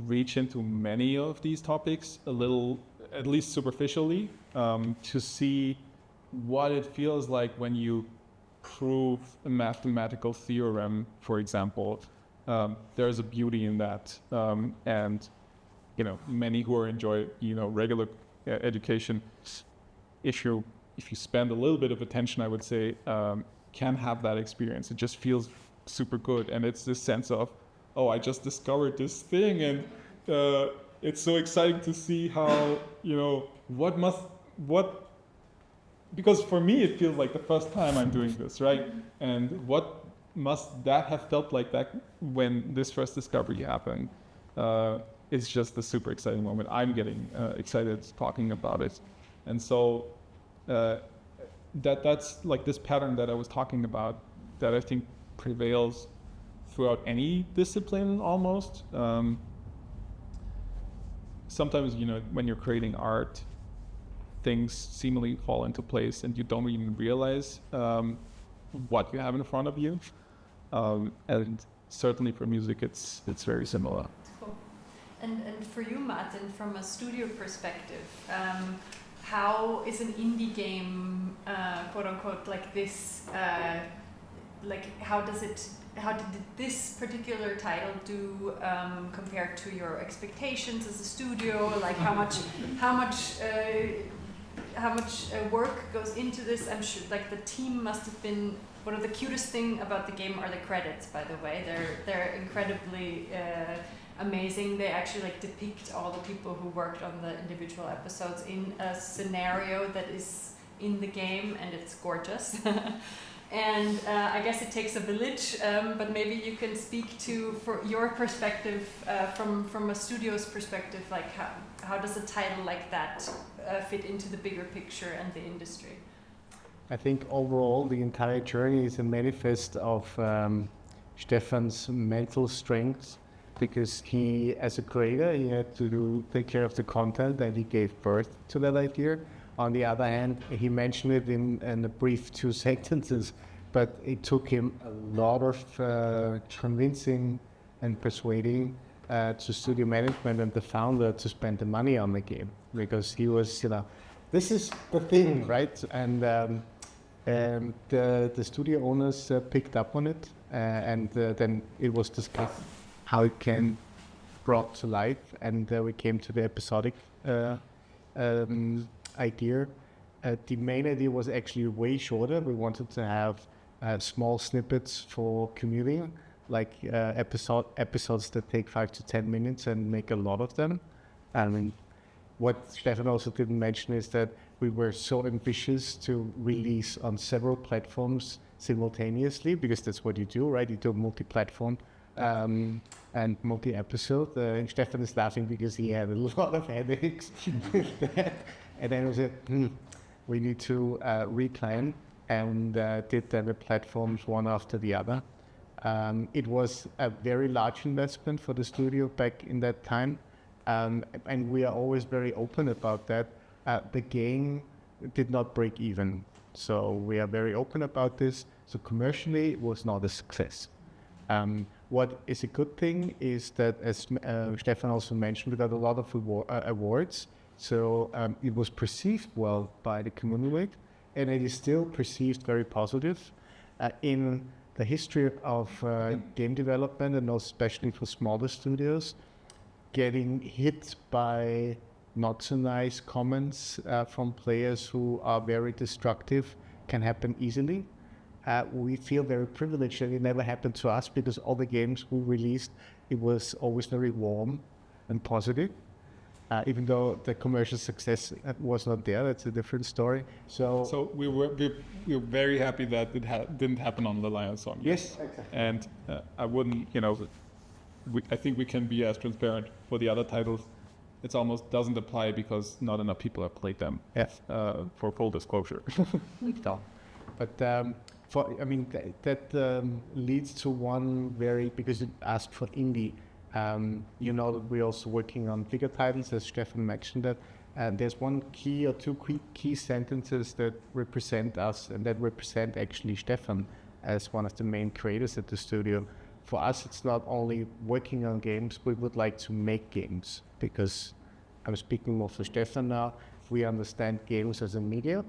S1: reach into many of these topics a little, at least superficially, to see what it feels like when you prove a mathematical theorem, for example. There's a beauty in that, and many who enjoy regular education, if you spend a little bit of attention, I would say, can have that experience. It just feels super good, and it's this sense of, oh, I just discovered this thing, and it's so exciting to see how because for me it feels like the first time I'm doing this, right? And what must that have felt like that when this first discovery happened? It's just a super exciting moment. I'm getting excited talking about it. And so that's like this pattern that I was talking about that I think prevails throughout any discipline almost. Sometimes, when you're creating art, things seemingly fall into place and you don't even realize what you have in front of you. And certainly for music, it's very similar.
S3: Cool. And for you, Martin, from a studio perspective, how is an indie game, quote unquote, like this, how did this particular title do compared to your expectations as a studio? Like how much work goes into this? I'm sure like the team must have been. One of the cutest thing about the game are the credits, by the way. They're incredibly amazing. They actually depict all the people who worked on the individual episodes in a scenario that is in the game, and it's gorgeous. And I guess it takes a village, but maybe you can speak to, for your perspective, from a studio's perspective, like how does a title like that fit into the bigger picture and the industry?
S2: I think overall the entire journey is a manifest of Stefan's mental strength, because he, as a creator, he had to take care of the content and he gave birth to that idea. On the other hand, he mentioned it in a brief 2 sentences, but it took him a lot of convincing and persuading to studio management and the founder to spend the money on the game, because he was, this is the thing, right? And the studio owners picked up on it, and then it was discussed how it can brought to life, and we came to the episodic idea. The main idea was actually way shorter. We wanted to have small snippets for commuting, like episodes that take 5 to 10 minutes and make a lot of them. I mean, what Stefan also didn't mention is that we were so ambitious to release on several platforms simultaneously, because that's what you do, right? You do multi-platform and multi-episode. And Stefan is laughing because he had a lot of headaches with that. And then we said, we need to replan, and did then the platforms one after the other. It was a very large investment for the studio back in that time. And we are always very open about that. The game did not break even. So we are very open about this. So commercially, it was not a success. What is a good thing is that, as Stefan also mentioned, we got a lot of awards. So it was perceived well by the community, and it is still perceived very positive. In the history of game development, and especially for smaller studios, getting hit by not so nice comments from players who are very destructive can happen easily. We feel very privileged that it never happened to us because all the games we released, it was always very warm and positive. Even though the commercial success was not there, that's a different story.
S1: So we were very happy that it didn't happen on the Lion Song.
S2: Yes, exactly.
S1: And I wouldn't, I think we can be as transparent for the other titles. It almost doesn't apply because not enough people have played them.
S2: Yes.
S1: For full disclosure.
S2: But that leads to one because it asked for indie. That we're also working on bigger titles, as Stefan mentioned that. And there's one key or two key sentences that represent us and that represent actually Stefan as one of the main creators at the studio. For us, it's not only working on games, we would like to make games, because I'm speaking more for Stefan now. We understand games as a medium,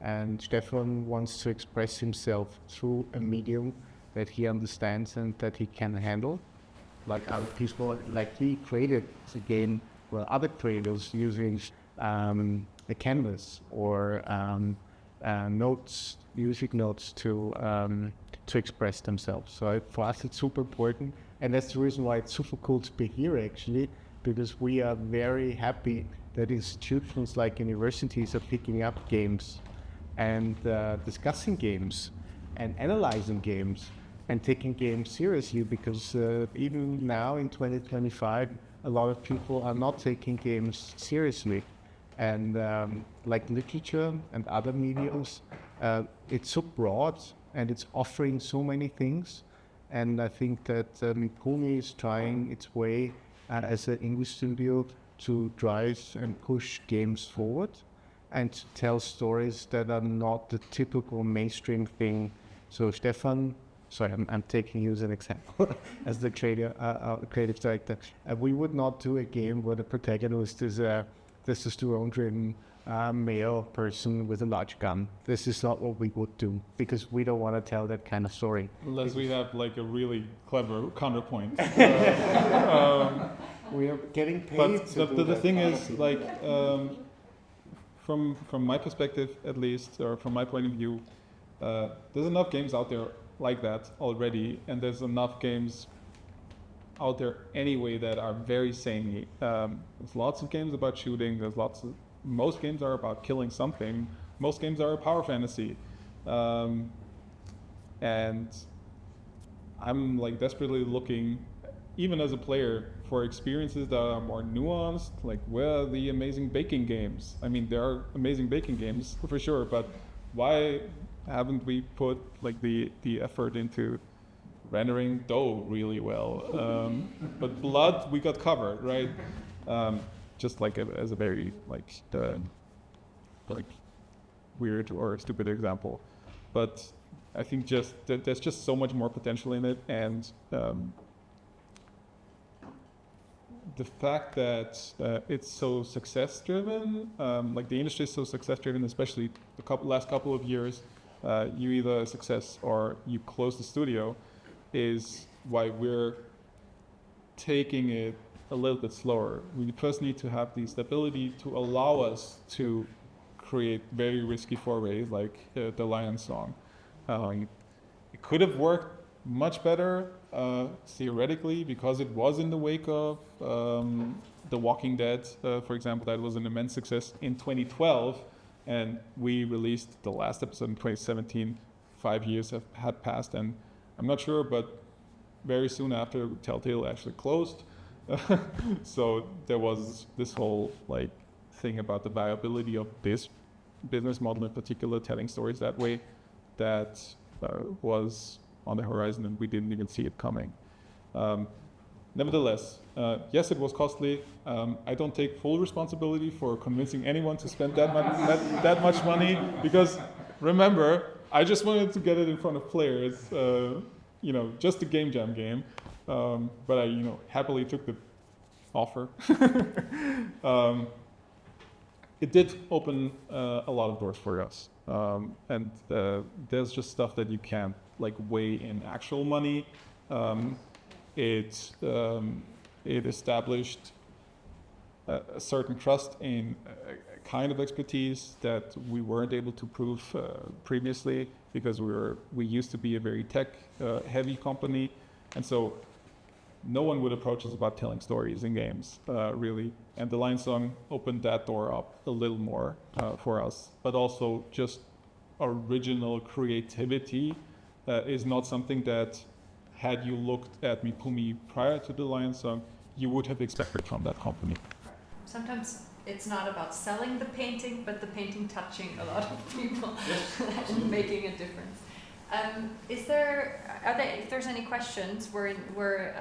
S2: and Stefan wants to express himself through a medium that he understands and that he can handle. Like other people, like he created a game where other creators using a canvas or music notes to express themselves. So for us, it's super important, and that's the reason why it's super cool to be here actually, because we are very happy that institutions like universities are picking up games and discussing games and analyzing games and taking games seriously, because even now in 2025, a lot of people are not taking games seriously. And like literature and other mediums, it's so broad and it's offering so many things. And I think that Mikumi is trying its way as an English studio to drive and push games forward and to tell stories that are not the typical mainstream thing. So Stefan, sorry, I'm taking you as an example as the creative director. We would not do a game where the protagonist is a testosterone-driven male person with a large gun. This is not what we would do, because we don't want to tell that kind of story.
S1: Unless we have like a really clever counterpoint.
S2: We are getting paid.
S1: But the thing is, like, from my perspective at least, or from my point of view, there's enough games out there like that already, and there's enough games out there anyway that are very samey. There's lots of games about shooting. Most games are about killing something. Most games are power fantasy, and I'm like desperately looking, even as a player, for experiences that are more nuanced. Like, where are the amazing baking games? I mean, there are amazing baking games for sure, but why haven't we put like the effort into rendering dough really well? But blood we got covered, right? Just like as a very like weird or stupid example, but I think just there's just so much more potential in it, and the fact that it's so success driven, like the industry is so success driven, especially the last couple of years. You either a success or you close the studio, is why we're taking it a little bit slower. We first need to have the stability to allow us to create very risky forays like the Lion Song. It could have worked much better theoretically, because it was in the wake of The Walking Dead, for example. That was an immense success in 2012. And we released the last episode in 2017. 5 years had passed, and I'm not sure, but very soon after, Telltale actually closed. So there was this whole like thing about the viability of this business model in particular, telling stories that way, that was on the horizon, and we didn't even see it coming. Nevertheless, yes, it was costly. I don't take full responsibility for convincing anyone to spend that much money, because remember, I just wanted to get it in front of players, just a game jam game. But I, happily took the offer. It did open a lot of doors for us, and there's just stuff that you can't like weigh in actual money. It established a certain trust in a kind of expertise that we weren't able to prove previously, because we used to be a very tech heavy company, and so no one would approach us about telling stories in games, really. And the Lion Song opened that door up a little more for us. But also just original creativity is not something that, had you looked at Mipumi prior to the Lion Song, you would have expected from that company.
S3: Sometimes it's not about selling the painting, but the painting touching a lot of people and making a difference. If there's any questions, sure.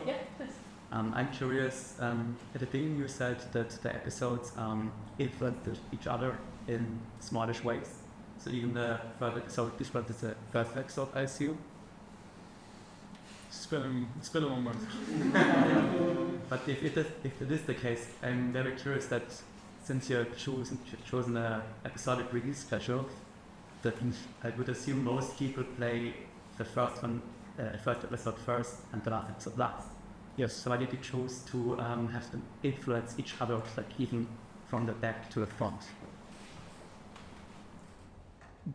S3: Yeah, please.
S4: I'm curious, at the beginning you said that the episodes influenced each other in smallish ways. So even the third episode, this was the first episode, I assume?
S1: It's been a long month.
S4: But if it is the case, I'm very curious that since you have chosen an episodic release schedule, that I would assume most people play the first episode first and the last episode last. Yes. So why did you choose to have them influence each other, like even from the back to the front?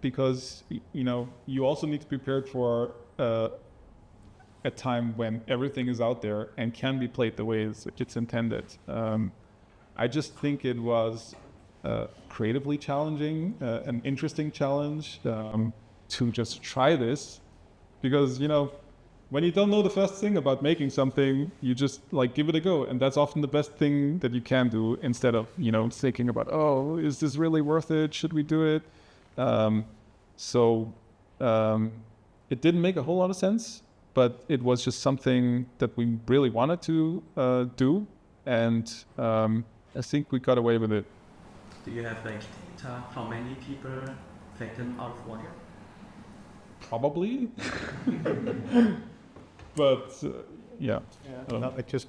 S1: Because you also need to be prepared for a time when everything is out there and can be played the way it's intended. I just think it was creatively challenging, an interesting challenge to just try this, because when you don't know the first thing about making something, you just give it a go, and that's often the best thing that you can do, instead of thinking about, oh, is this really worth it? Should we do it? It didn't make a whole lot of sense, but it was just something that we really wanted to do, and I think we got away with it.
S4: Do you have data how many people played them out of 1 year?
S1: Probably. But yeah.
S2: No, just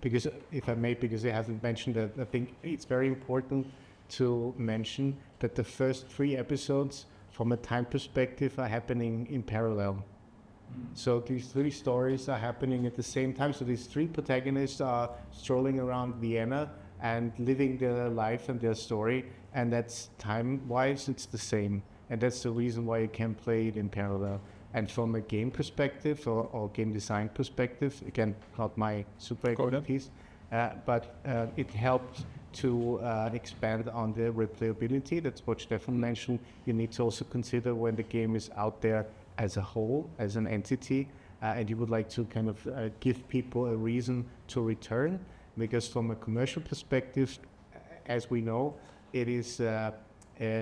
S2: because, if I may, because it hasn't mentioned that, I think it's very important to mention that the first 3 episodes, from a time perspective, are happening in parallel. So these 3 stories are happening at the same time. So these 3 protagonists are strolling around Vienna and living their life and their story, and that's time-wise, it's the same. And that's the reason why you can play it in parallel. And from a game perspective or game design perspective, again, not my super expertise, but it helped to expand on the replayability. That's what Stefan mentioned. You need to also consider when the game is out there as a whole, as an entity, and you would like to kind of give people a reason to return, because from a commercial perspective, as we know, it is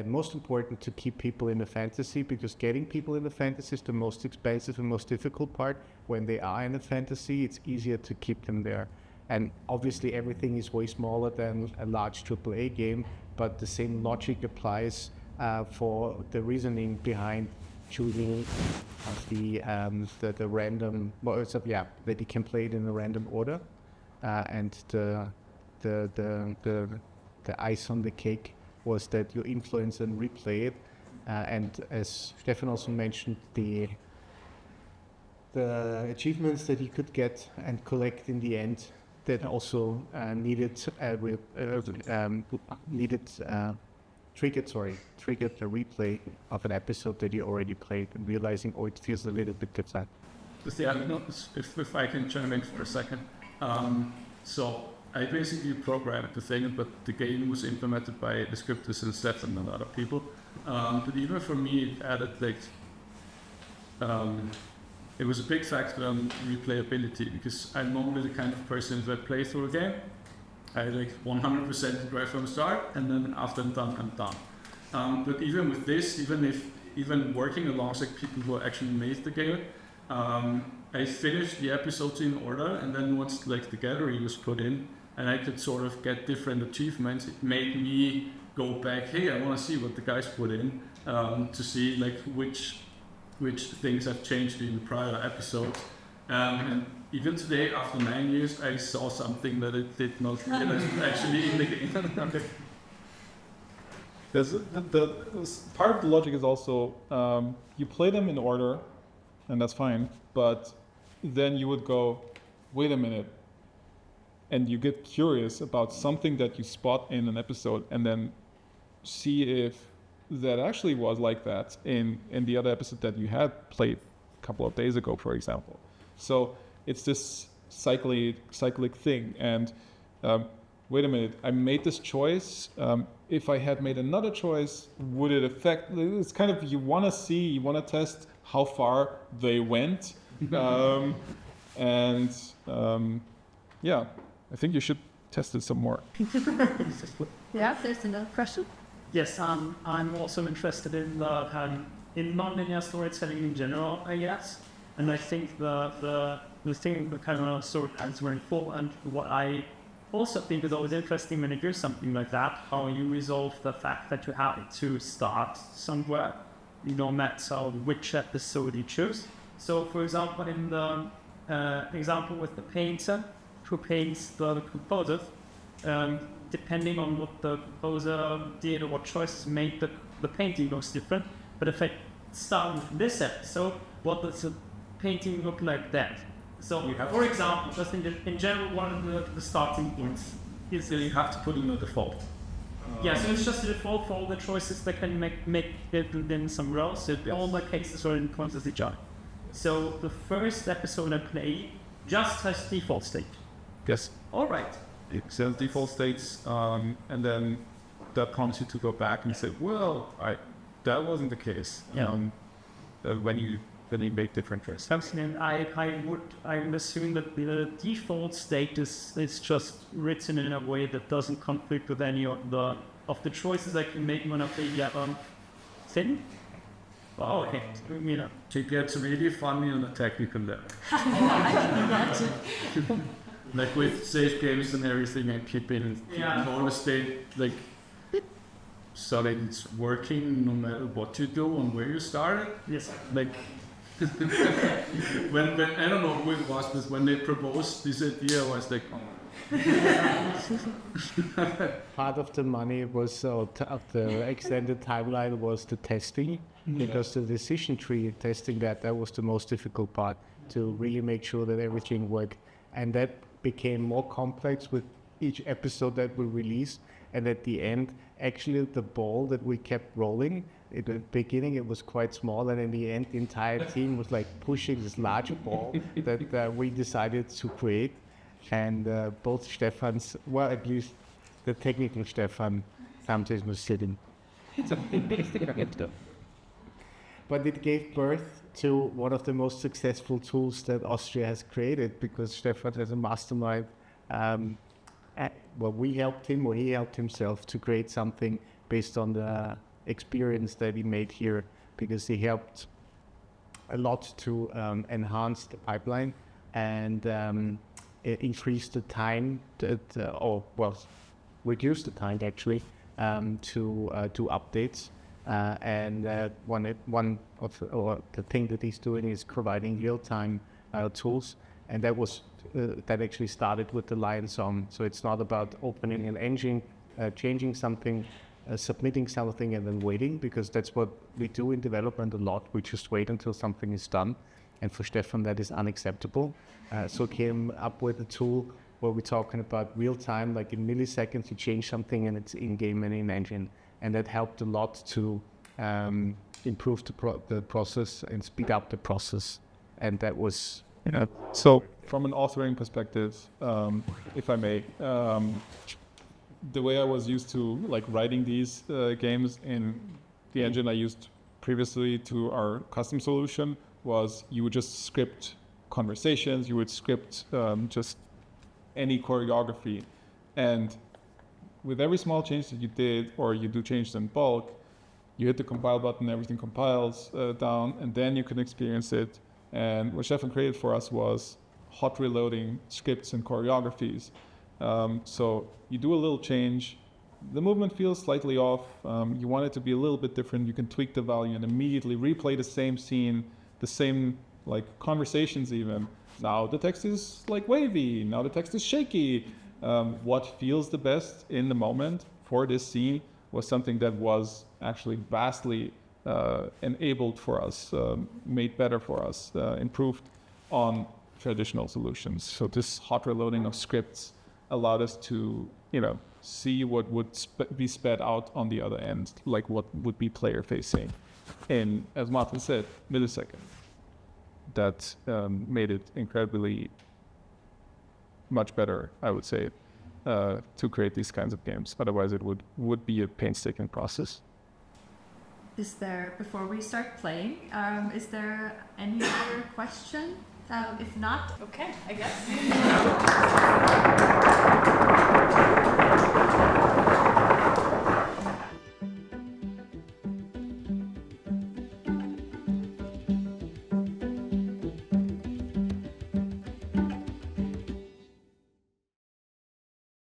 S2: most important to keep people in the fantasy, because getting people in the fantasy is the most expensive and most difficult part. When they are in the fantasy, it's easier to keep them there. And obviously everything is way smaller than a large AAA game, but the same logic applies for the reasoning behind choosing the random, that you can play it in a random order, and the ice on the cake was that you influence and replay it, and as Stefan also mentioned, the achievements that you could get and collect in the end, that also triggered the replay of an episode that you already played, and realizing, oh, it feels a little bit different.
S5: If I can chime in for a second. So I basically programmed the thing, but the game was implemented by the scripters and Stefan and other people. But even for me, it added it was a big factor on replayability, because I'm normally the kind of person that play through a game. I 100% right from the start, and then after I'm done. But even with this, even working alongside people who actually made the game, I finished the episodes in order, and then once the gallery was put in, and I could sort of get different achievements, it made me go back, hey, I want to see what the guys put in, to see which things have changed in the prior episodes. And even today, after 9 years, I saw something that it did not realize actually in the game.
S1: Part of the logic is also, you play them in order, and that's fine, but then you would go, wait a minute, and you get curious about something that you spot in an episode, and then see if that actually was like that in the other episode that you had played a couple of days ago, for example. So it's this cyclic thing. And wait a minute, I made this choice. If I had made another choice, would it affect? It's kind of, you want to test how far they went. Yeah, I think you should test it some more.
S6: Yeah, there's another question.
S7: Yes, I'm also interested in in non-linear storytelling in general, I guess. And I think the thing that kind of sort of is very important. What I also think is always interesting when you do something like that, how you resolve the fact that you have to start somewhere, no matter which episode you choose. So, for example, in the example with the painter who paints the composer, depending on what the composer did or what choices made, the painting looks different. But if I start with this episode, what does the painting look like then? So, for example, just in general, one of the starting points is
S5: So you have to put in a default.
S7: yeah. So it's just a default for all the choices that can make it in some rows. So all the cases are in context each other. So the first episode I play just has default state.
S1: Yes.
S7: All right.
S1: It says default states, and then that prompts you to go back and say, well, that wasn't the case.
S7: Yeah.
S1: When you make different choices.
S7: And I would assume that the default state is just written in a way that doesn't conflict with any of the choices I can make when I play the thing. Oh, okay. You know.
S5: It gets really funny on a technical level. Like with safe games and everything, and keeping all the state like so that it's working no matter what you do and where you started.
S7: Yes.
S5: Like when I don't know who it was, but when they proposed this idea, I was like,
S2: Part of the money was, of the extended timeline was the testing, because the decision tree testing that was the most difficult part, to really make sure that everything worked. And that became more complex with each episode that we released. And at the end, actually the ball that we kept rolling, at the beginning it was quite small, and in the end the entire team was like pushing this larger ball that we decided to create. And both Stefans, well, at least the technical Stefan, sometimes was sitting.
S6: It's a big thing.
S2: But it gave birth to one of the most successful tools that Austria has created, because Stefan has a mastermind. We helped him, or he helped himself, to create something based on the experience that he made here, because he helped a lot to enhance the pipeline and increase the time, reduce the time actually to updates. One of the thing that he's doing is providing real-time tools, and that actually started with the Lion Song. So it's not about opening an engine, changing something, submitting something, and then waiting, because that's what we do in development a lot. We just wait until something is done, and for Stefan that is unacceptable. So came up with a tool where we're talking about real time, like in milliseconds you change something and it's in-game and in-engine. And that helped a lot to improve the process and speed up the process. And that was...
S1: So from an authoring perspective, if I may, the way I was used to writing these games in the engine I used previously to our custom solution was you would just script conversations, you would script just any choreography, and with every small change that you did, or you do change in bulk, you hit the compile button, everything compiles down, and then you can experience it. And what Stefan created for us was hot reloading scripts and choreographies. So you do a little change, the movement feels slightly off, you want it to be a little bit different, you can tweak the value and immediately replay the same scene, the same conversations even. Now the text is wavy, now the text is shaky. What feels the best in the moment for this scene was something that was actually vastly enabled for us, made better for us, improved on traditional solutions. So this hot reloading of scripts allowed us to, see what would be sped out on the other end, like what would be player facing. And as Martin said, millisecond. That made it incredibly much better, I would say, to create these kinds of games. Otherwise, it would be a painstaking process.
S3: Is there, before we start playing, is there any other question? If not, okay, I guess.